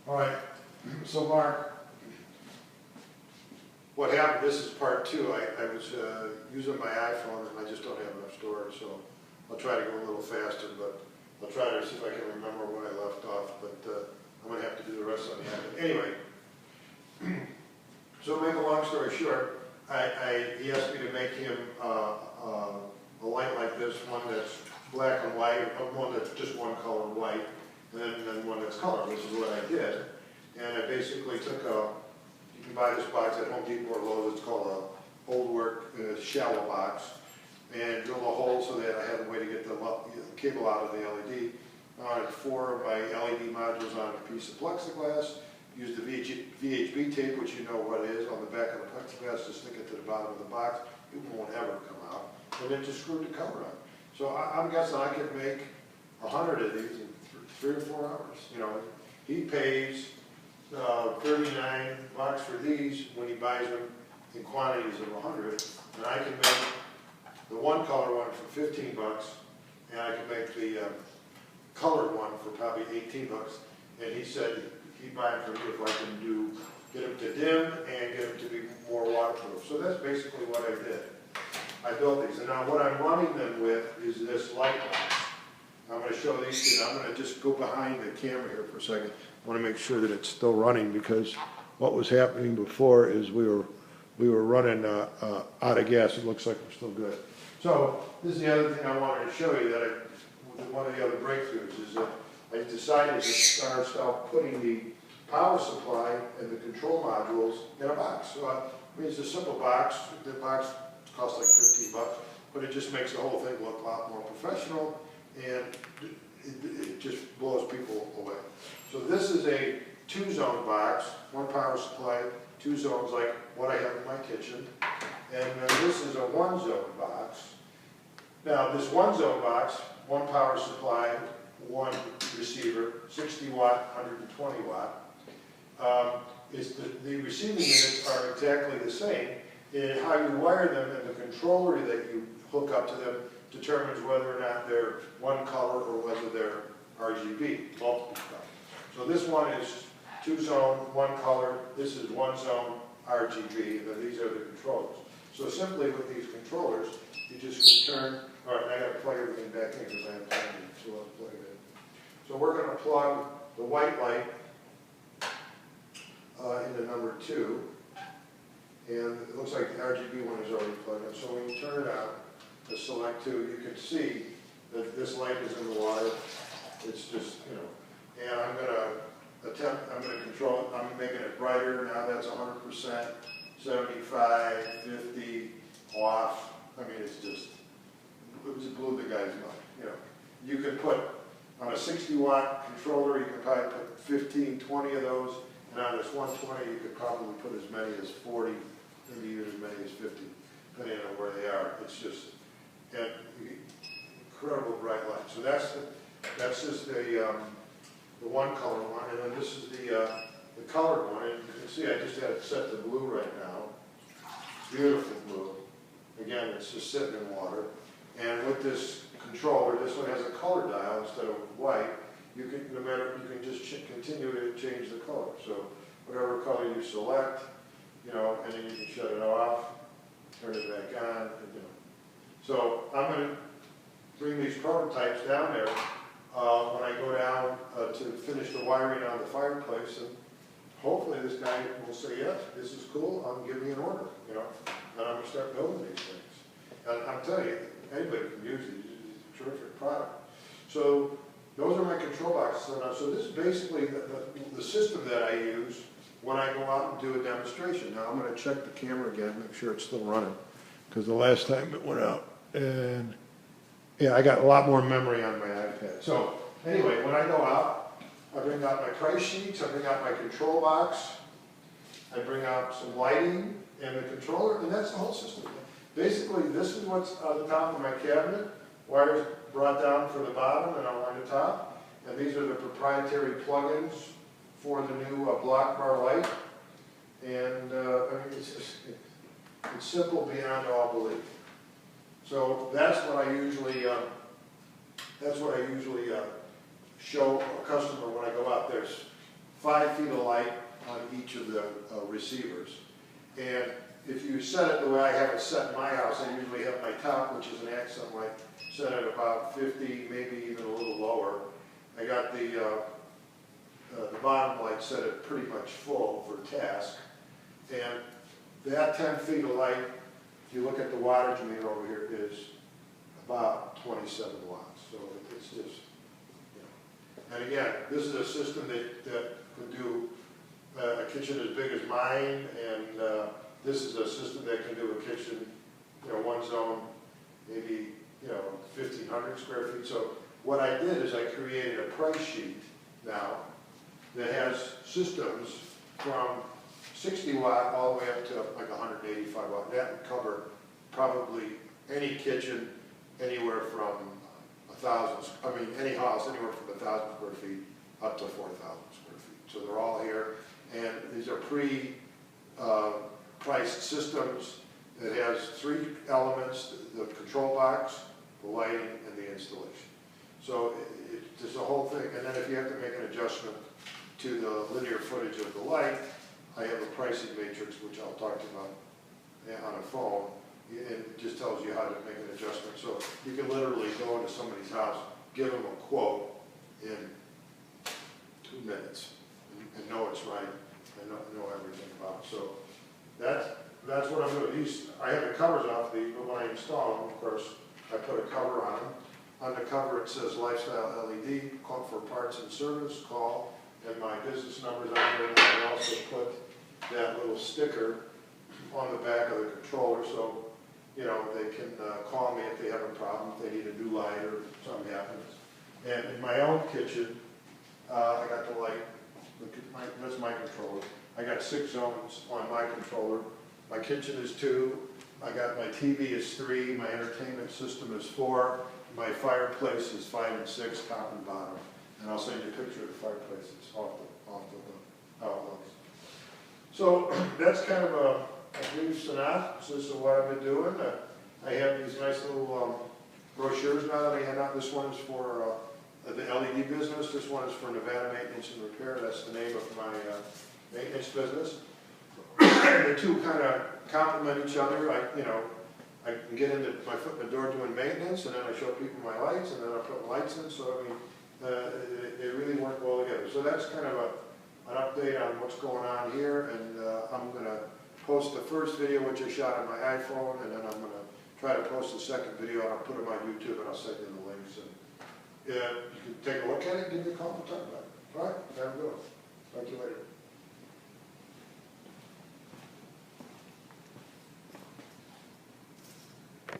All right, so Mark, what happened, this is part two. I was using my iPhone and I just don't have enough storage, so I'll try to go a little faster, but I'll try to see if I can remember where I left off, but I'm going to have to do the rest on the end. Anyway, so to make a long story short, he asked me to make him a light like this, one that's black and white, one that's just one color white, and then one that's color. This is what I did. And I basically took you can buy this box at Home Depot or Lowe's, it's called a Old Work shallow box, and drill a hole so that I had a way to get the cable out of the LED. I had 4 of my LED modules on a piece of plexiglass, used the VHB tape, which you know what it is, on the back of the plexiglass to stick it to the bottom of the box. It won't ever come out. And then just screwed the cover on. So I'm guessing I could make 100 of these in 3 or 4 hours. You know, he pays $39 for these when he buys them in quantities of 100, and I can make the one color one for $15, and I can make the colored one for probably $18. And he said he'd buy them for me if I can get them to dim and get them to be more waterproof. So that's basically what I did. I built these, and now what I'm running them with is this light box. I'm going to show these to you. I'm going to just go behind the camera here for a second. I want to make sure that it's still running, because what was happening before is we were running out of gas. It looks like we're still good. So this is the other thing I wanted to show you, that one of the other breakthroughs is that I decided to start putting the power supply and the control modules in a box. So I mean, it's a simple box. The box costs like $15, but it just makes the whole thing look a lot more professional, and it just blows people away. So this is a 2-zone box, 1 power supply, 2 zones like what I have in my kitchen, and this is a 1-zone box. Now this 1-zone box, 1 power supply, 1 receiver, 60 watt, 120 watt. The receiving units are exactly the same. And how you wire them and the controller that you hook up to them determines whether or not they're one color or whether they're RGB, multiple color. So this one is 2-zone, 1 color. This is 1-zone RGB, and then these are the controllers. So simply with these controllers, you just can turn. All right, I got to plug everything back in because I have time to plug it in. So we're going to plug the white light into number 2. And it looks like the RGB one is already plugged in. So when you turn it on, the select 2, you can see that this light is in the water. It's just, you know, and I'm going to control it. I'm making it brighter. Now that's 100%, 75, 50, off. I mean, it just blew the guy's mind. You know, you can put, on a 60-watt controller, you can probably put 15, 20 of those. And on this 120, you could probably put as many as 40, maybe even as many as 50, depending on where they are. It's just an incredible bright light. So that's just the 1 color one, and then this is the colored one. And you can see I just had it set to blue right now. Beautiful blue. Again, it's just sitting in water. And with this controller, this one has a color dial instead of white. You can just continue to change the color. So whatever color you select, you know, and then you can shut it off, turn it back on, and, you know. So I'm going to bring these prototypes down there when I go down to finish the wiring on the fireplace, and hopefully this guy will say, yes, this is cool, give me an order, you know, and I'm going to start building these things. And I'm telling you, anybody can use these. It's a terrific product. So those are my control boxes. So this is basically the system that I use when I go out and do a demonstration. Now I'm going to check the camera again, make sure it's still running, because the last time it went out. And yeah, I got a lot more memory on my iPad. So anyway, when I go out, I bring out my price sheets, I bring out my control box, I bring out some lighting and the controller, and that's the whole system. Basically, this is what's on the top of my cabinet. Wires brought down for the bottom and on the top. And these are the proprietary plugins for the new block bar light. And I mean, it's simple beyond all belief. So that's what I usually show a customer when I go out. There's 5 feet of light on each of the receivers. And if you set it the way I have it set in my house, I usually have my top, which is an accent light, set at about 50, maybe even a little lower. I got the bottom light set at pretty much full for task. And that 10 feet of light, if you look at the wattage meter over here, is about 27 watts. So it's just, you know. And again, this is a system that can do a kitchen as big as mine, and this is a system that can do a kitchen, you know, one zone, maybe, you know, 1,500 square feet. So what I did is I created a price sheet now that has systems from 60 watt all the way up to like 185 watt. That would cover probably any kitchen anywhere from 1,000, I mean any house anywhere from 1,000 square feet up to 4,000 square feet. So they're all here, and these are priced systems that has 3 elements: the control box, the lighting, and the installation. So it's the whole thing. And then if you have to make an adjustment to the linear footage of the light, I have a pricing matrix, which I'll talk to you about on a phone, and it just tells you how to make an adjustment. So you can literally go into somebody's house, give them a quote in 2 minutes, and know it's right, and know everything about it. So that's what I'm doing. I have the covers off these, but when I install them, of course, I put a cover on them. On the cover it says Lifestyle LED, call for parts and service, call, and my business number's on there, and I also put that little sticker on the back of the controller, so, you know, they can call me if they have a problem, if they need a new light or something happens. And in my own kitchen, I got the light, that's my controller. I got 6 zones on my controller. My kitchen is 2. I got my TV is 3. My entertainment system is 4. My fireplace is 5 and 6, top and bottom. And I'll send you a picture of the fireplace. It's off the how it looks. So that's kind of a brief synopsis of what I've been doing. I have these nice little brochures now that I hand out. This one is for the LED business. This one is for Nevada Maintenance and Repair. That's the name of my maintenance business. The two kind of complement each other. I can get into my foot in the door doing maintenance, and then I show people my lights, and then I put lights in. So I mean, they really work well together. So that's kind of an update on what's going on here, and I'm going to post the first video, which I shot on my iPhone, and then I'm going to try to post the second video, and I'll put them on YouTube, and I'll send you the links. And you can take a look at it, give me a call, and talk about it. All right?